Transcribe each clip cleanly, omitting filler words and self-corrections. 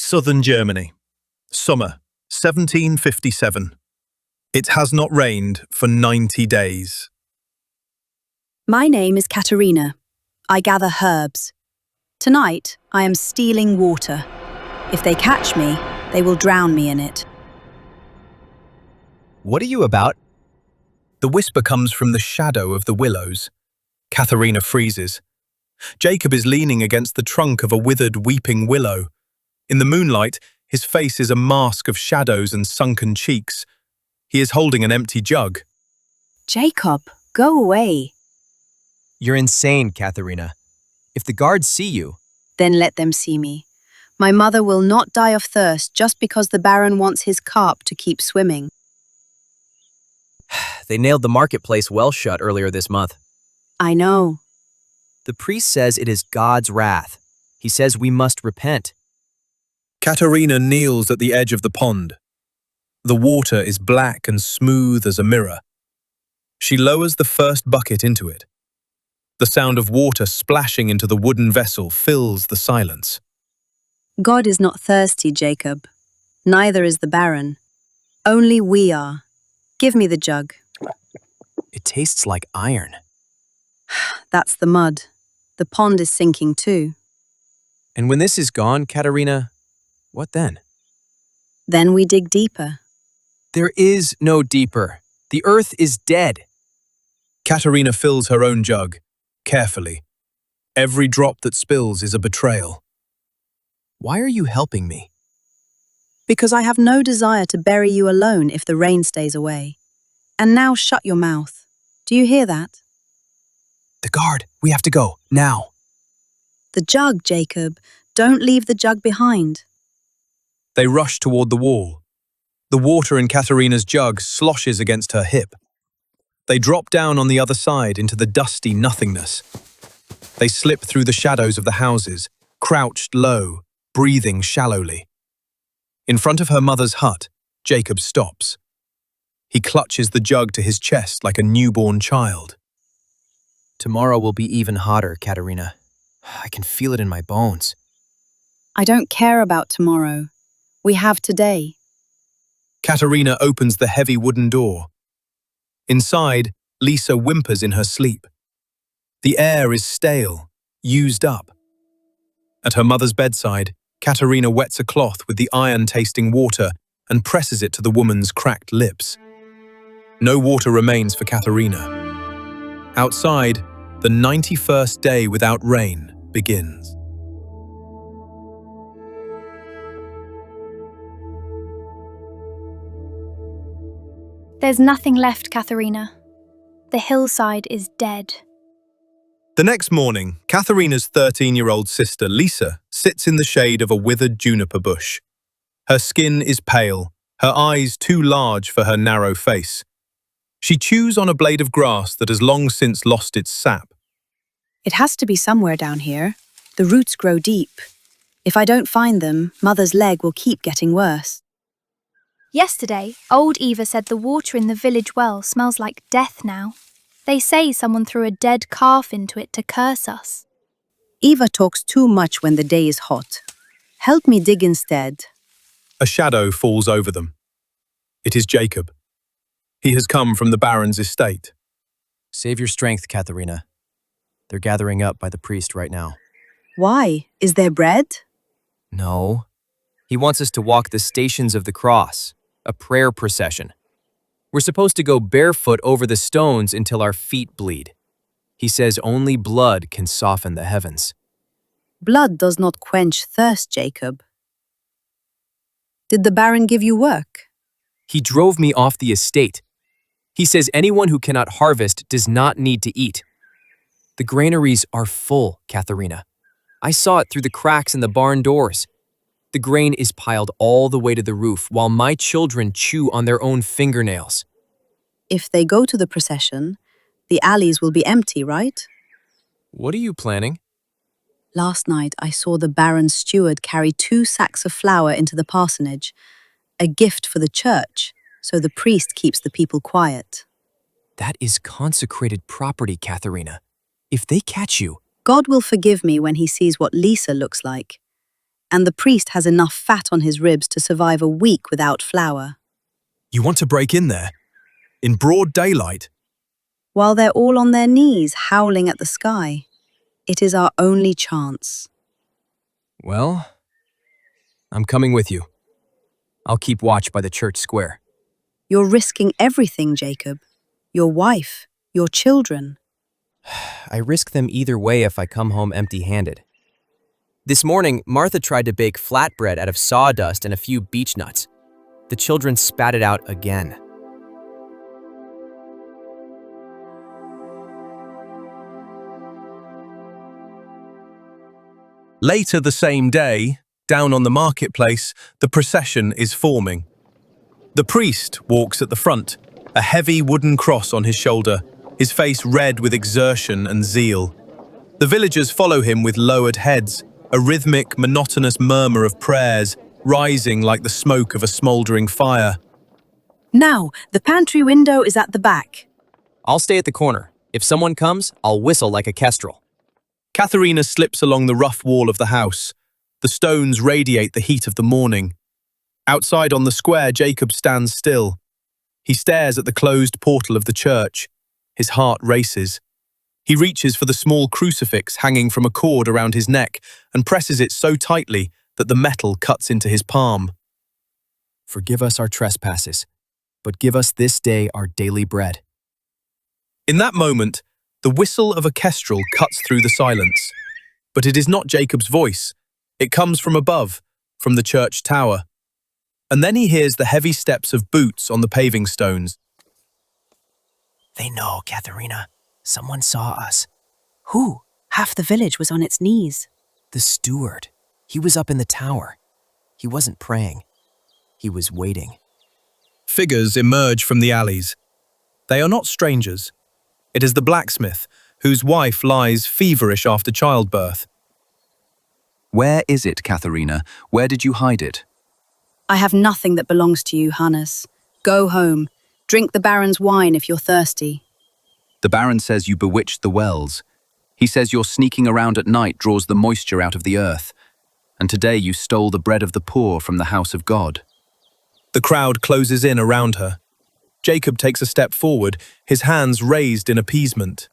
Southern Germany. Summer, 1757. It has not rained for 90 days. My name is Katharina. I gather herbs. Tonight, I am stealing water. If they catch me, they will drown me in it. What are you about? The whisper comes from the shadow of the willows. Katharina freezes. Jakob is leaning against the trunk of a withered, weeping willow. In the moonlight, his face is a mask of shadows and sunken cheeks. He is holding an empty jug. Jakob, go away. You're insane, Katharina. If the guards see you, Then let them see me. My mother will not die of thirst just because the Baron wants his carp to keep swimming. they nailed the marketplace well shut earlier this month. I know. The priest says it is God's wrath. He says we must repent. Katharina kneels at the edge of the pond. The water is black and smooth as a mirror. She lowers the first bucket into it. The sound of water splashing into the wooden vessel fills the silence. God is not thirsty, Jakob. Neither is the Baron. Only we are. Give me the jug. It tastes like iron. That's the mud. The pond is sinking too. And when this is gone, Katharina, what then? Then we dig deeper. There is no deeper. The earth is dead. Katharina fills her own jug, carefully. Every drop that spills is a betrayal. Why are you helping me? Because I have no desire to bury you alone if the rain stays away. And now shut your mouth. Do you hear that? The guard, we have to go, now. The jug, Jakob. Don't leave the jug behind. They rush toward the wall. The water in Katharina's jug sloshes against her hip. They drop down on the other side into the dusty nothingness. They slip through the shadows of the houses, crouched low, breathing shallowly. In front of her mother's hut, Jakob stops. He clutches the jug to his chest like a newborn child. Tomorrow will be even hotter, Katharina. I can feel it in my bones. I don't care about tomorrow. We have today. Katharina opens the heavy wooden door. Inside, Liese whimpers in her sleep. The air is stale, used up. At her mother's bedside, Katharina wets a cloth with the iron-tasting water and presses it to the woman's cracked lips. No water remains for Katharina. Outside, the 91st day without rain begins. There's nothing left, Katharina. The hillside is dead. The next morning, Katharina's 13-year-old sister, Liese, sits in the shade of a withered juniper bush. Her skin is pale, her eyes too large for her narrow face. She chews on a blade of grass that has long since lost its sap. It has to be somewhere down here. The roots grow deep. If I don't find them, Mother's leg will keep getting worse. Yesterday, old Eva said the water in the village well smells like death now. They say someone threw a dead calf into it to curse us. Eva talks too much when the day is hot. Help me dig instead. A shadow falls over them. It is Jakob. He has come from the Baron's estate. Save your strength, Katharina. They're gathering up by the priest right now. Why? Is there bread? No. He wants us to walk the Stations of the Cross, a prayer procession. We're supposed to go barefoot over the stones until our feet bleed. He says only blood can soften the heavens. Blood does not quench thirst, Jakob. Did the Baron give you work? He drove me off the estate. He says anyone who cannot harvest does not need to eat. The granaries are full, Katharina. I saw it through the cracks in the barn doors. The grain is piled all the way to the roof while my children chew on their own fingernails. If they go to the procession, the alleys will be empty, right? What are you planning? Last night I saw the Baron's steward carry 2 sacks of flour into the parsonage, a gift for the church, so the priest keeps the people quiet. That is consecrated property, Katharina. If they catch you, God will forgive me when he sees what Liese looks like. and the priest has enough fat on his ribs to survive a week without flour. You want to break in there? In broad daylight? While they're all on their knees howling at the sky. It is our only chance. Well, I'm coming with you. I'll keep watch by the church square. You're risking everything, Jacob. Your wife, your children. I risk them either way if I come home empty-handed. This morning, Martha tried to bake flatbread out of sawdust and a few beech nuts. The children spat it out again. Later the same day, down on the marketplace, the procession is forming. The priest walks at the front, a heavy wooden cross on his shoulder, his face red with exertion and zeal. The villagers follow him with lowered heads, a rhythmic, monotonous murmur of prayers, rising like the smoke of a smouldering fire. Now, the pantry window is at the back. I'll stay at the corner. If someone comes, I'll whistle like a kestrel. Katharina slips along the rough wall of the house. The stones radiate the heat of the morning. Outside on the square, Jacob stands still. He stares at the closed portal of the church. His heart races. He reaches for the small crucifix hanging from a cord around his neck and presses it so tightly that the metal cuts into his palm. Forgive us our trespasses, but give us this day our daily bread. In that moment, the whistle of a kestrel cuts through the silence. But it is not Jacob's voice. It comes from above, from the church tower. And then he hears the heavy steps of boots on the paving stones. They know, Katharina. Someone saw us. Who? Half the village was on its knees. The steward. He was up in the tower. He wasn't praying. He was waiting. Figures emerge from the alleys. They are not strangers. It is the blacksmith, whose wife lies feverish after childbirth. Where is it, Katharina? Where did you hide it? I have nothing that belongs to you, Hannes. Go home. Drink the Baron's wine if you're thirsty. The Baron says you bewitched the wells. He says your sneaking around at night draws the moisture out of the earth. And today you stole the bread of the poor from the house of God. The crowd closes in around her. Jacob takes a step forward, his hands raised in appeasement.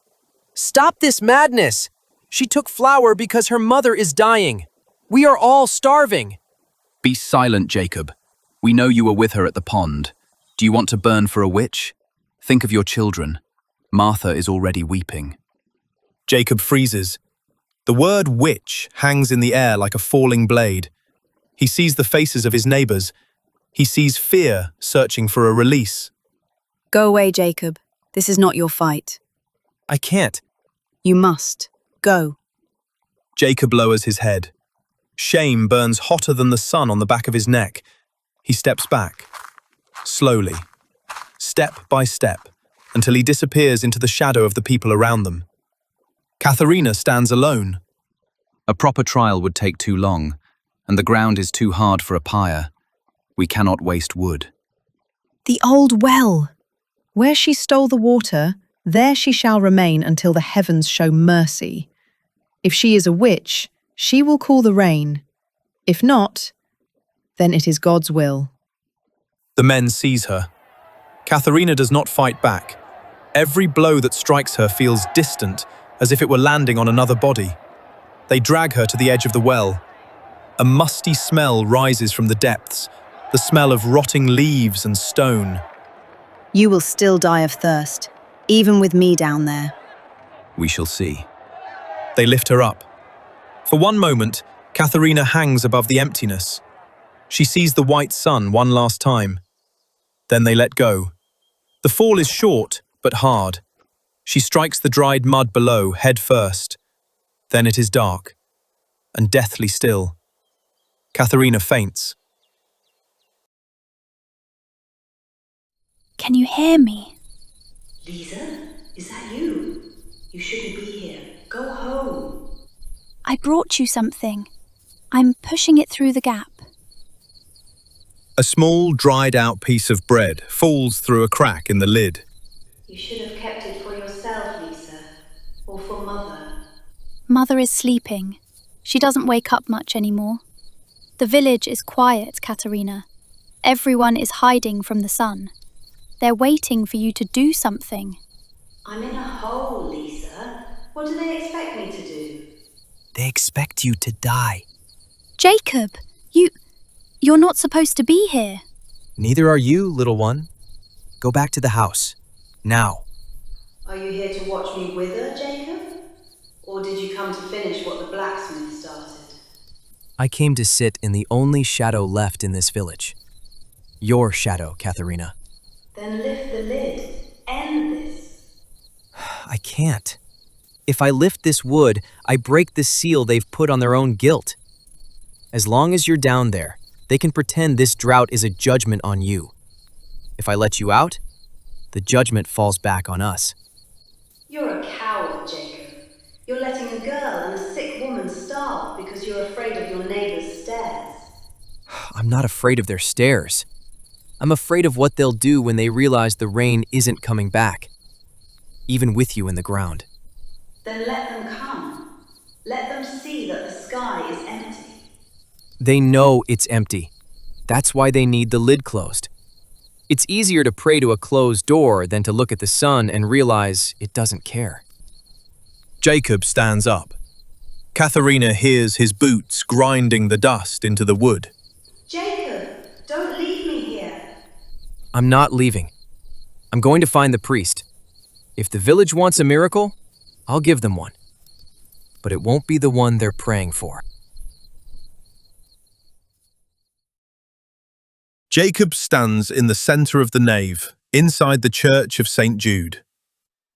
Stop this madness! She took flour because her mother is dying. We are all starving. Be silent, Jacob. We know you were with her at the pond. Do you want to burn for a witch? Think of your children. Martha is already weeping. Jacob freezes. The word witch hangs in the air like a falling blade. He sees the faces of his neighbors. He sees fear searching for a release. Go away, Jacob. This is not your fight. I can't. You must. Go. Jacob lowers his head. Shame burns hotter than the sun on the back of his neck. He steps back, slowly, step by step, until he disappears into the shadow of the people around them. Katharina stands alone. A proper trial would take too long, and the ground is too hard for a pyre. We cannot waste wood. The old well. Where she stole the water, there she shall remain until the heavens show mercy. If she is a witch, she will call the rain. If not, then it is God's will. The men seize her. Katharina does not fight back. Every blow that strikes her feels distant, as if it were landing on another body. They drag her to the edge of the well. A musty smell rises from the depths, the smell of rotting leaves and stone. You will still die of thirst, even with me down there. We shall see. They lift her up. For one moment, Katharina hangs above the emptiness. She sees the white sun one last time. Then they let go. The fall is short, but hard. She strikes the dried mud below, head first. Then it is dark, and deathly still. Katharina faints. Can you hear me? Liese, is that you? You shouldn't be here. Go home. I brought you something. I'm pushing it through the gap. A small, dried-out piece of bread falls through a crack in the lid. You should have kept it for yourself, Liese. Or for Mother. Mother is sleeping. She doesn't wake up much anymore. The village is quiet, Katharina. Everyone is hiding from the sun. They're waiting for you to do something. I'm in a hole, Liese. What do they expect me to do? They expect you to die. Jakob, you're not supposed to be here. Neither are you, little one. Go back to the house. Now. Are you here to watch me wither, Jakob? Or did you come to finish what the blacksmith started? I came to sit in the only shadow left in this village. Your shadow, Katharina. Then lift the lid. End this. I can't. If I lift this wood, I break the seal they've put on their own guilt. As long as you're down there, they can pretend this drought is a judgment on you. If I let you out, the judgment falls back on us. You're a coward, Jakob. You're letting a girl and a sick woman starve because you're afraid of your neighbor's stares. I'm not afraid of their stares. I'm afraid of what they'll do when they realize the rain isn't coming back, even with you in the ground. Then let them come. Let them see that the sky is empty. They know it's empty. That's why they need the lid closed. It's easier to pray to a closed door than to look at the sun and realize it doesn't care. Jakob stands up. Katharina hears his boots grinding the dust into the wood. Jakob, don't leave me here. I'm not leaving. I'm going to find the priest. If the village wants a miracle, I'll give them one. But it won't be the one they're praying for. Jakob stands in the center of the nave, inside the church of St. Jude.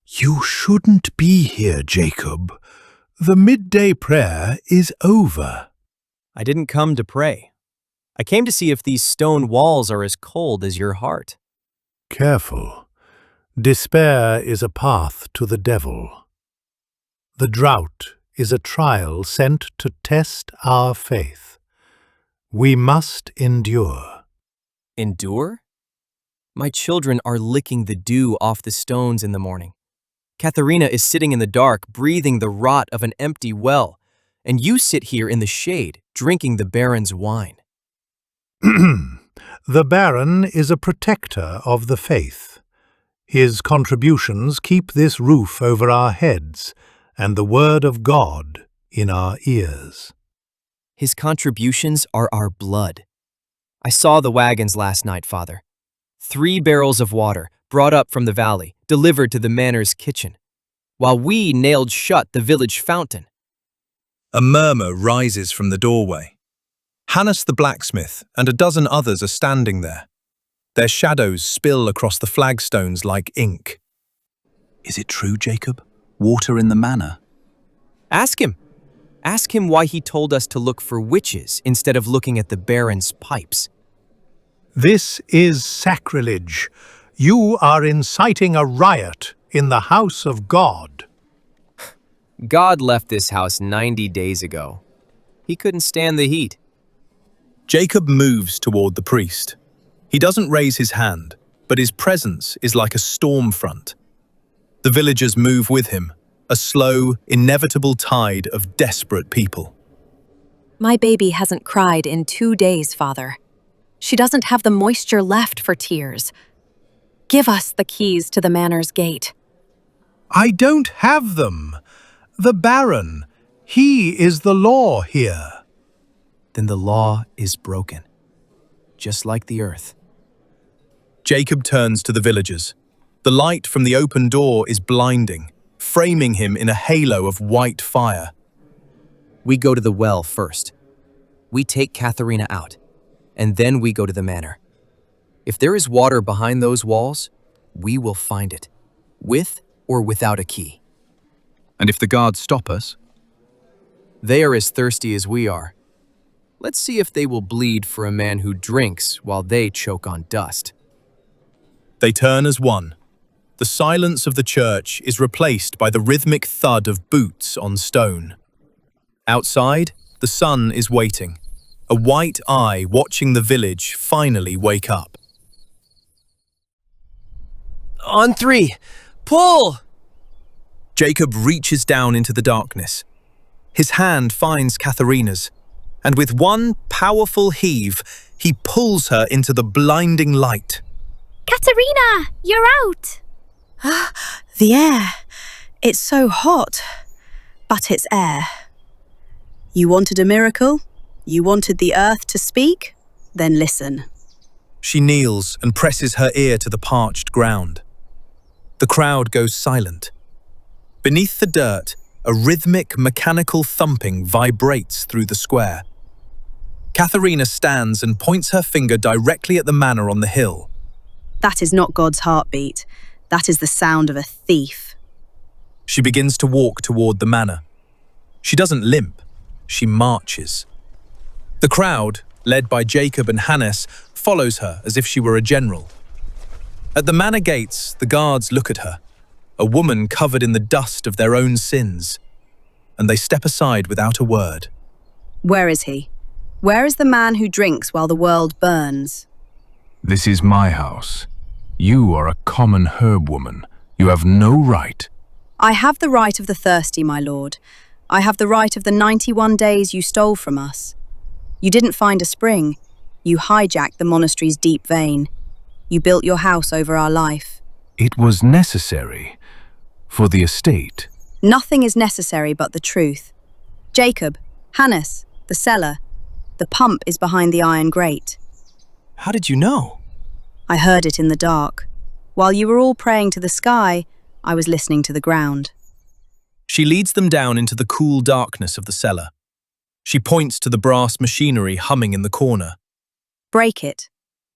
You shouldn't be here, Jakob. The midday prayer is over. I didn't come to pray. I came to see if these stone walls are as cold as your heart. Careful. Despair is a path to the devil. The drought is a trial sent to test our faith. We must endure. Endure? My children are licking the dew off the stones in the morning. Katharina is sitting in the dark, breathing the rot of an empty well, and you sit here in the shade, drinking the Baron's wine. The Baron is a protector of the faith. His contributions keep this roof over our heads and the word of God in our ears. His contributions are our blood. I saw the wagons last night, Father. 3 barrels of water brought up from the valley, delivered to the manor's kitchen, while we nailed shut the village fountain. A murmur rises from the doorway. Hannes the blacksmith and a dozen others are standing there. Their shadows spill across the flagstones like ink. Is it true, Jakob? Water in the manor? Ask him. Ask him why he told us to look for witches instead of looking at the Baron's pipes. This is sacrilege. You are inciting a riot in the house of God. God left this house 90 days ago. He couldn't stand the heat. Jakob moves toward the priest. He doesn't raise his hand, but his presence is like a storm front. The villagers move with him, a slow, inevitable tide of desperate people. My baby hasn't cried in 2 days, Father. She doesn't have the moisture left for tears. Give us the keys to the manor's gate. I don't have them. The Baron, he is the law here. Then the law is broken, just like the earth. Jakob turns to the villagers. The light from the open door is blinding, framing him in a halo of white fire. We go to the well first. We take Katharina out, and then we go to the manor. If there is water behind those walls, we will find it, with or without a key. And if the guards stop us? They are as thirsty as we are. Let's see if they will bleed for a man who drinks while they choke on dust. They turn as one. The silence of the church is replaced by the rhythmic thud of boots on stone. Outside, the sun is waiting, a white eye watching the village finally wake up. On 3, pull! Jakob reaches down into the darkness. His hand finds Katharina's, and with one powerful heave, he pulls her into the blinding light. Katharina, you're out! The air. It's so hot. But it's air. You wanted a miracle? You wanted the earth to speak? Then listen. She kneels and presses her ear to the parched ground. The crowd goes silent. Beneath the dirt, a rhythmic, mechanical thumping vibrates through the square. Katharina stands and points her finger directly at the manor on the hill. That is not God's heartbeat. That is the sound of a thief. She begins to walk toward the manor. She doesn't limp, she marches. The crowd, led by Jakob and Hannes, follows her as if she were a general. At the manor gates, the guards look at her, a woman covered in the dust of their own sins, and they step aside without a word. Where is he? Where is the man who drinks while the world burns? This is my house. You are a common herb woman. You have no right. I have the right of the thirsty, my lord. I have the right of the 91 days you stole from us. You didn't find a spring. You hijacked the monastery's deep vein. You built your house over our life. It was necessary for the estate. Nothing is necessary but the truth. Jakob, Hannes, the cellar. The pump is behind the iron grate. How did you know? I heard it in the dark. While you were all praying to the sky, I was listening to the ground. She leads them down into the cool darkness of the cellar. She points to the brass machinery humming in the corner. Break it.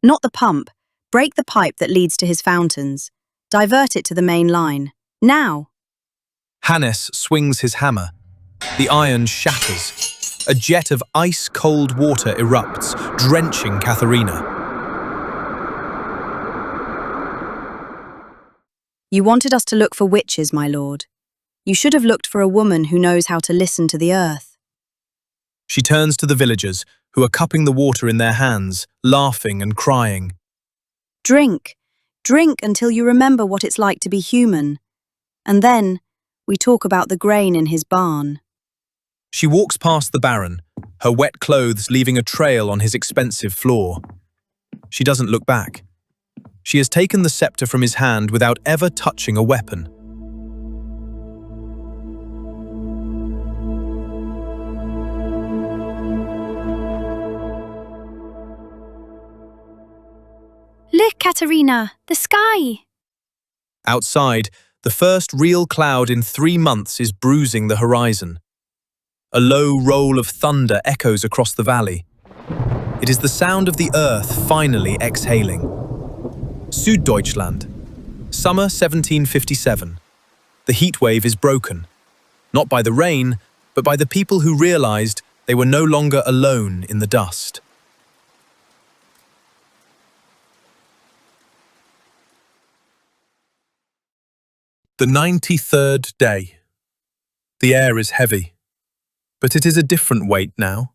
Not the pump. Break the pipe that leads to his fountains. Divert it to the main line. Now! Hannes swings his hammer. The iron shatters. A jet of ice-cold water erupts, drenching Katharina. You wanted us to look for witches, my lord. You should have looked for a woman who knows how to listen to the earth. She turns to the villagers, who are cupping the water in their hands, laughing and crying. Drink. Drink until you remember what it's like to be human. And then, we talk about the grain in his barn. She walks past the Baron, her wet clothes leaving a trail on his expensive floor. She doesn't look back. She has taken the scepter from his hand without ever touching a weapon. Look, Katharina, the sky! Outside, the first real cloud in 3 months is bruising the horizon. A low roll of thunder echoes across the valley. It is the sound of the earth finally exhaling. Süddeutschland, summer 1757. The heatwave is broken, not by the rain, but by the people who realized they were no longer alone in the dust. The 93rd day. The air is heavy, but it is a different weight now.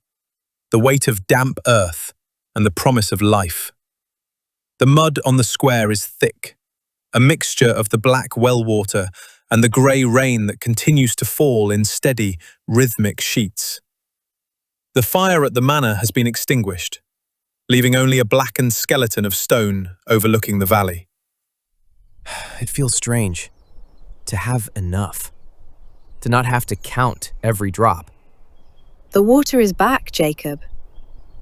The weight of damp earth and the promise of life. The mud on the square is thick, a mixture of the black well water and the grey rain that continues to fall in steady, rhythmic sheets. The fire at the manor has been extinguished, leaving only a blackened skeleton of stone overlooking the valley. It feels strange to have enough, to not have to count every drop. The water is back, Jakob.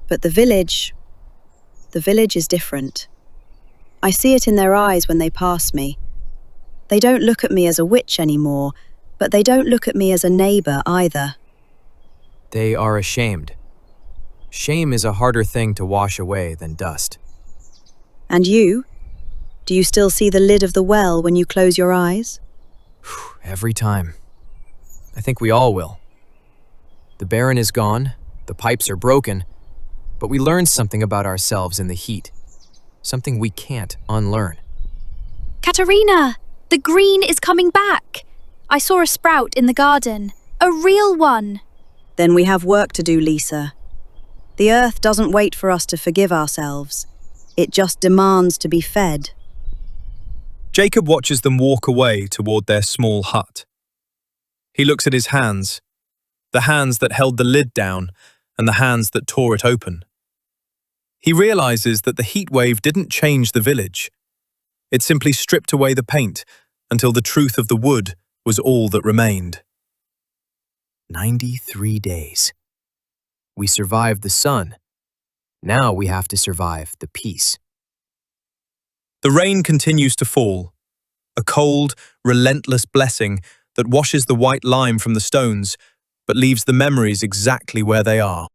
But the village is different. I see it in their eyes when they pass me. They don't look at me as a witch anymore, but they don't look at me as a neighbor either. They are ashamed. Shame is a harder thing to wash away than dust. And you? Do you still see the lid of the well when you close your eyes? Every time. I think we all will. The Baron is gone, the pipes are broken, but we learned something about ourselves in the heat. Something we can't unlearn. Katharina, the green is coming back. I saw a sprout in the garden. A real one. Then we have work to do, Liese. The earth doesn't wait for us to forgive ourselves. It just demands to be fed. Jakob watches them walk away toward their small hut. He looks at his hands, the hands that held the lid down, and the hands that tore it open. He realizes that the heat wave didn't change the village. It simply stripped away the paint until the truth of the wood was all that remained. 93 days. We survived the sun. Now we have to survive the peace. The rain continues to fall, a cold, relentless blessing that washes the white lime from the stones, but leaves the memories exactly where they are.